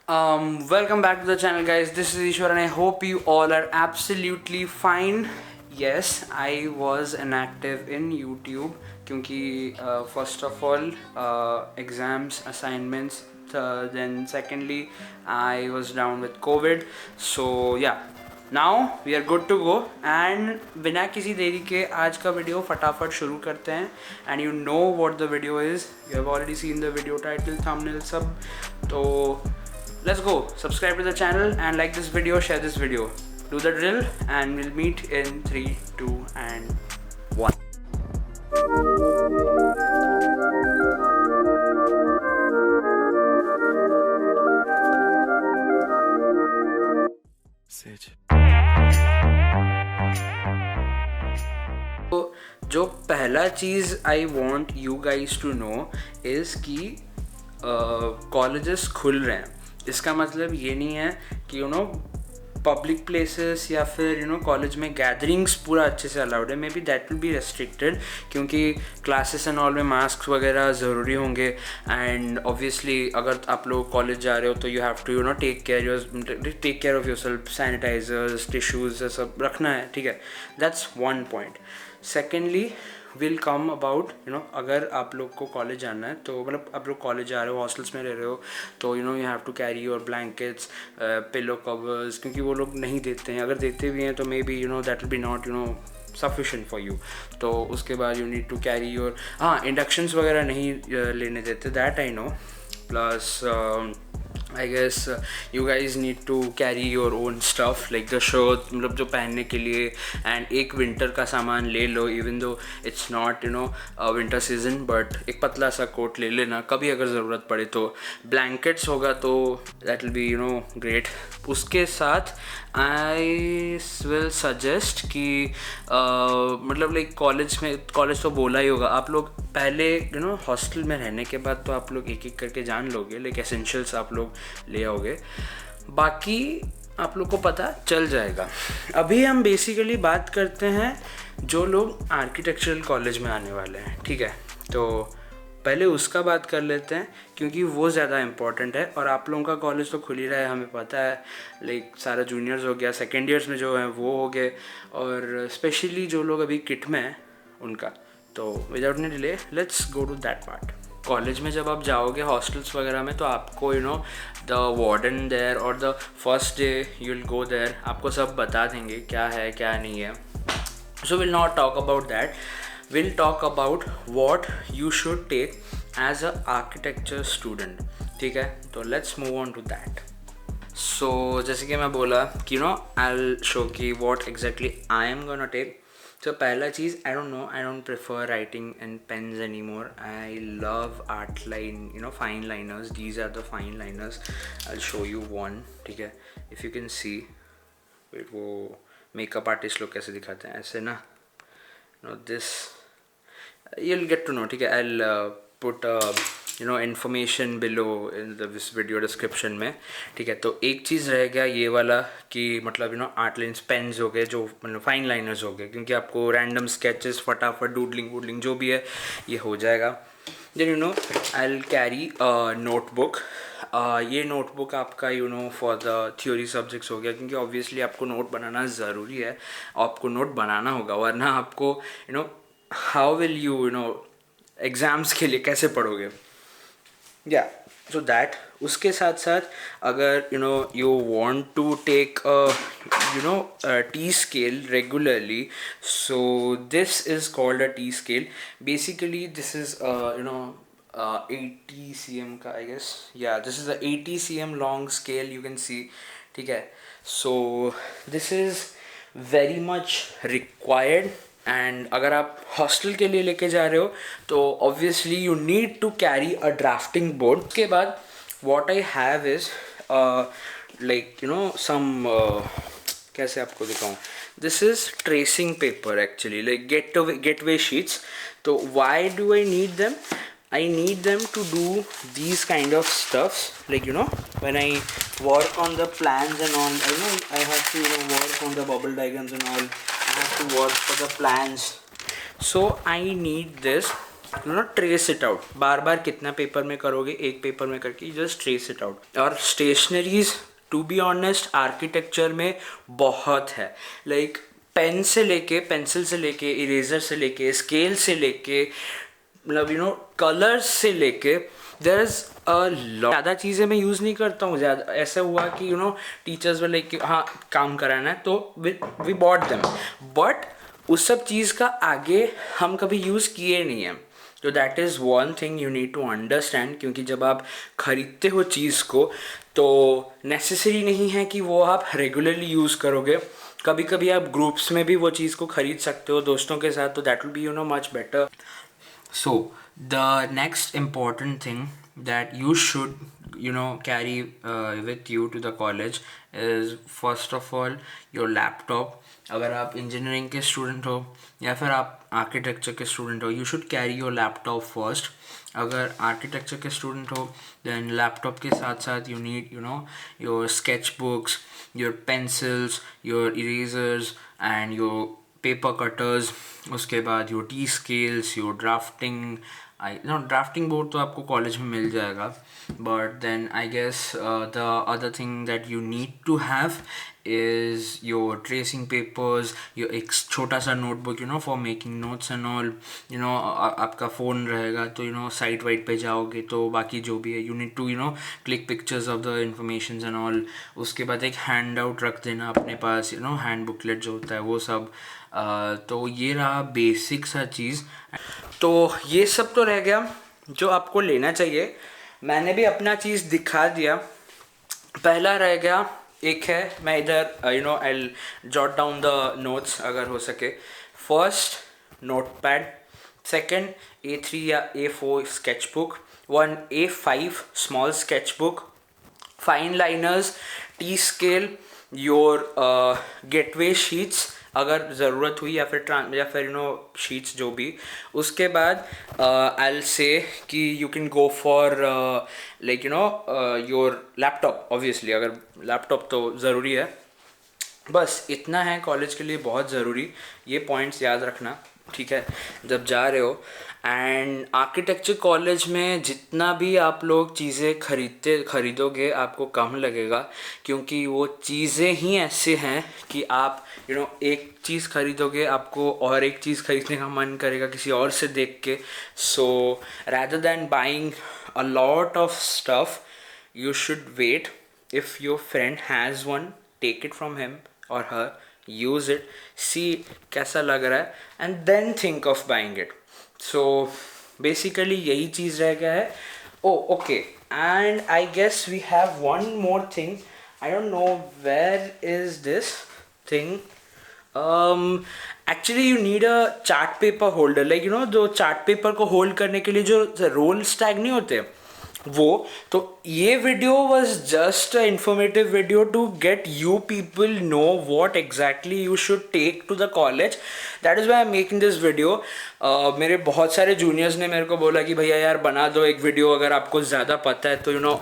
Welcome back to the channel, guys. This is Ishwar, and I hope you all are absolutely fine. Yes, I was inactive in YouTube क्योंकि first of all exams, assignments, then secondly I was down with COVID. So yeah, now we are good to go and बिना किसी देरी के आज का video फटाफट शुरू करते हैं. And you know what the video is. You have already seen the video title, thumbnail सब. तो let's go. Subscribe to the channel and like this video, share this video. Do the drill and we'll meet in 3, 2 and 1. Sage. तो जो पहला चीज़ I want you guys to know is कि colleges खुल रहे हैं. इसका मतलब ये नहीं है कि पब्लिक प्लेसेस या फिर कॉलेज में गैदरिंग्स पूरा अच्छे से अलाउड है. May be that will B restricted क्योंकि क्लासेस एंड ऑल में मास्क वगैरह ज़रूरी होंगे. एंड ऑब्वियसली अगर आप लोग कॉलेज जा रहे हो तो you have to take care of yourself. Sanitisers, tissues सब रखना है, ठीक है. That's one point. Secondly will come about अगर आप लोग को कॉलेज जाना है तो मतलब आप लोग कॉलेज जा रहे हो, हॉस्टल्स में रह रहे हो, तो you have to carry your blankets, pillow covers, क्योंकि वो लोग नहीं देते हैं. अगर देते भी हैं तो maybe that will be not sufficient for you. तो उसके बाद you need to carry your inductions वगैरह नहीं लेने देते, that I know. Plus I guess you guys need to carry your own stuff like the shirt, मतलब जो पहनने के लिए, and एक winter का सामान ले लो even though it's not winter season, but एक पतला सा कोट ले लेना कभी अगर ज़रूरत पड़े तो. blankets होगा तो that will be great. उसके साथ I will suggest कि मतलब लाइक कॉलेज तो बोला ही होगा. आप लोग पहले हॉस्टल में रहने के बाद तो आप लोग एक एक करके जान लोगे, लाइक एसेंशियल्स आप लोग ले आओगे, बाकी आप लोग को पता चल जाएगा. अभी हम बेसिकली बात करते हैं जो लोग आर्किटेक्चरल कॉलेज में आने वाले हैं, ठीक है. तो पहले उसका बात कर लेते हैं क्योंकि वो ज़्यादा इम्पॉर्टेंट है. और आप लोगों का कॉलेज तो खुल ही रहा है, हमें पता है. लाइक सारा जूनियर्स हो गया, सेकेंड ईयर्स में जो है वो हो गए, और स्पेशली जो लोग अभी किट में हैं उनका. तो without any delay let's go to that part. College में जब आप जाओगे हॉस्टल्स वगैरह में तो आपको द वार्डन देयर और the first day you will go there, आपको सब बता देंगे क्या है क्या नहीं है. So will not talk about that. we'll talk about what you should take as a architecture student, ठीक है. तो let's move on to that. So जैसे कि मैं बोला कि I'll show कि what exactly I am gonna take. So पहला चीज़, I don't prefer writing in pens anymore. I love art line, fine liners. These are the fine liners. I'll show you one, ठीक है. If you can see, wait, वो makeup artist लोग कैसे दिखाते हैं ऐसे ना, this you'll get to know, ठीक है. I'll put information below in this video description में, ठीक है. तो एक चीज़ रह गया ये वाला कि मतलब आर्ट लाइन्स पेन्स हो गए, जो मतलब फाइन लाइनर्स हो गए, क्योंकि आपको रैंडम स्केचेस फटाफट डूडलिंग वूडलिंग जो भी है ये हो जाएगा. Then I'll carry a notebook. ये नोटबुक आपका फॉर द थ्योरी सब्जेक्ट्स हो गया, क्योंकि ऑब्वियसली आपको नोट बनाना ज़रूरी है. आपको नोट बनाना होगा, वरना आपको हाउ विल यू एग्ज़ाम्स के लिए कैसे पढ़ोगे. या सो दैट. उसके साथ साथ अगर you want to take a T scale regularly, so this is called a T scale. Basically this is 80 cm का, I guess. Yeah, this is a 80 cm long scale, you can see, ठीक है. So this is very much required. And अगर आप hostel के लिए लेके जा रहे हो तो obviously you need to carry a drafting board. उसके बाद what I have is like some, कैसे आपको दिखाऊं, this is tracing paper actually, like gateway sheets. तो why do I need them? I need them to do these kind of stuffs, like when I work on the plans and all, I have to work on the bubble diagrams and all. I have to work for the plans, so I need this. You know trace it out, बार बार कितना paper में करोगे, एक paper में करके just trace it out. और stationeries to be honest architecture में बहुत है, लाइक पेन से लेके, पेंसिल से लेके, इरेजर से लेके, स्केल से लेके, मतलब यू नो कलर्स से लेके, देयर इज अ लॉट। ज़्यादा चीज़ें मैं यूज़ नहीं करता हूँ, ज़्यादा ऐसा हुआ कि यू नो टीचर्स वाले कि हाँ काम कराना है तो वी बॉट देम, बट उस सब चीज़ का आगे हम कभी यूज़ किए नहीं हैं। तो that is one thing you need to understand, क्योंकि जब आप ख़रीदते हो चीज़ को तो नेसेसरी नहीं है कि वो आप रेगुलरली यूज़ करोगे। कभी कभी आप ग्रुप्स में भी वो चीज़ को ख़रीद सकते हो दोस्तों के साथ, तो that will B you know much better. So the next important thing that you should you know carry with you to the college is first of all your laptop. अगर आप इंजीनियरिंग के स्टूडेंट हो या फिर आप architecture के student हो, you should carry your laptop first. अगर आर्किटेक्चर के स्टूडेंट हो देन लैपटॉप के साथ साथ you need you know your sketch books, your pencils, your erasers and your paper cutters. उसके बाद your T scales, your drafting, drafting board तो आपको कॉलेज में मिल जाएगा, but then I guess the other thing that you need to have is your tracing papers, your एक छोटा सा notebook you know for making notes and all. You know आपका phone रहेगा तो यू नो साइट वाइट पे जाओगे तो बाकी जो भी है you need to you know click pictures of the information and all. उसके बाद एक हैंड आउट रख देना अपने पास, यू नो हैंड बुकलेट जो होता है वो सब। तो ये रहा बेसिक सा चीज़। तो ये सब तो रह गया जो आपको लेना चाहिए, मैंने भी अपना चीज़ दिखा दिया। पहला रह गया एक है, मैं इधर you know I jot down the notes अगर हो सके। First note pad, second A3 या A4 sketch book, 1 A5 small sketch book, fine liners, T scale, your gateway sheets अगर ज़रूरत हुई या फिर यू नो शीट्स जो भी। उसके बाद आई विल से कि you can go for like you know your laptop, obviously अगर लैपटॉप तो ज़रूरी है। बस इतना है कॉलेज के लिए बहुत ज़रूरी, ये पॉइंट्स याद रखना ठीक है जब जा रहे हो। एंड आर्किटेक्चर कॉलेज में जितना भी आप लोग चीज़ें खरीदोगे आपको कम लगेगा, क्योंकि वो चीज़ें ही ऐसे हैं कि आप यू नो एक चीज़ खरीदोगे आपको और एक चीज़ खरीदने का मन करेगा किसी और से देख के। So rather than buying a lot of stuff you should wait. If your friend has one, take it from him or her, use it, see कैसा लग रहा है and then think of buying it. So basically यही चीज़ रह गया है। Oh okay, and I guess we have one more thing. I don't know where is this thing. Actually you need a chart paper holder, like you know जो chart paper को hold करने के लिए जो roll stack नहीं होते वो। तो ये video was just a informative video to get you people know what exactly you should take to the college. That is why I am making this video. मेरे बहुत सारे जूनियर्स ने मेरे को बोला कि भैया यार बना दो एक वीडियो, अगर आपको ज़्यादा पता है तो यू नो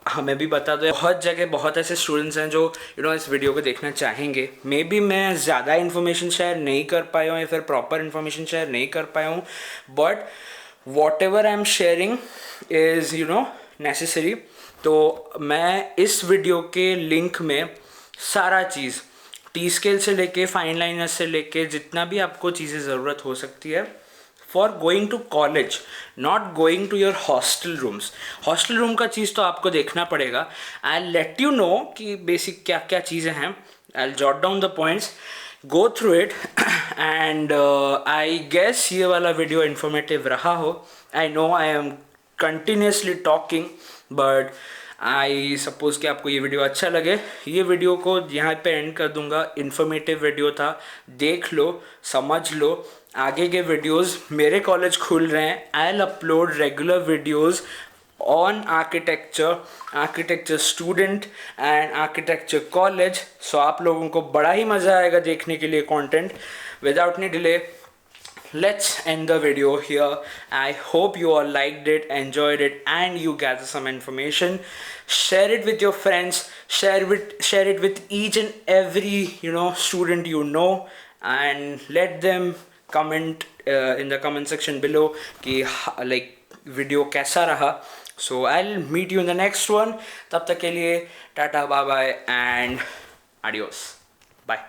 हमें भी बता दो। बहुत जगह बहुत ऐसे स्टूडेंट्स हैं जो यू नो इस वीडियो को देखना चाहेंगे। मे बी मैं ज़्यादा इन्फॉर्मेशन शेयर नहीं कर पाया हूँ या फिर प्रॉपर इन्फॉर्मेशन शेयर नहीं कर पाया हूँ, but whatever I'm sharing is you know necessary। तो मैं इस वीडियो के लिंक में सारा चीज़ टी स्केल से लेके फाइन लाइनर से लेके जितना भी आपको चीज़ें ज़रूरत हो सकती है for going to college, not going to your hostel rooms. Hostel room का चीज़ तो आपको देखना पड़ेगा। आई लेट यू नो कि बेसिक क्या क्या चीज़ें हैं। I jot down the points, go through it and I guess ये वाला वीडियो informative रहा हो। I know I am continuously talking but I suppose कि आपको ये वीडियो अच्छा लगे। ये वीडियो को यहाँ पे एंड कर दूंगा। informative वीडियो था, देख लो समझ लो। आगे के वीडियोस मेरे कॉलेज खुल रहे हैं, I'll upload regular videos on architecture student and architecture college। so आप लोगों को बड़ा ही मज़ा आएगा देखने के लिए content। without any delay let's end the video here। I hope you all liked it, enjoyed it and you gathered some information। share it with your friends, share it with each and every you know student you know and let them comment in the comment section below कि like video कैसा रहा. So I will meet you in the next one. तब तक के लिए tata bye bye and adios. Bye.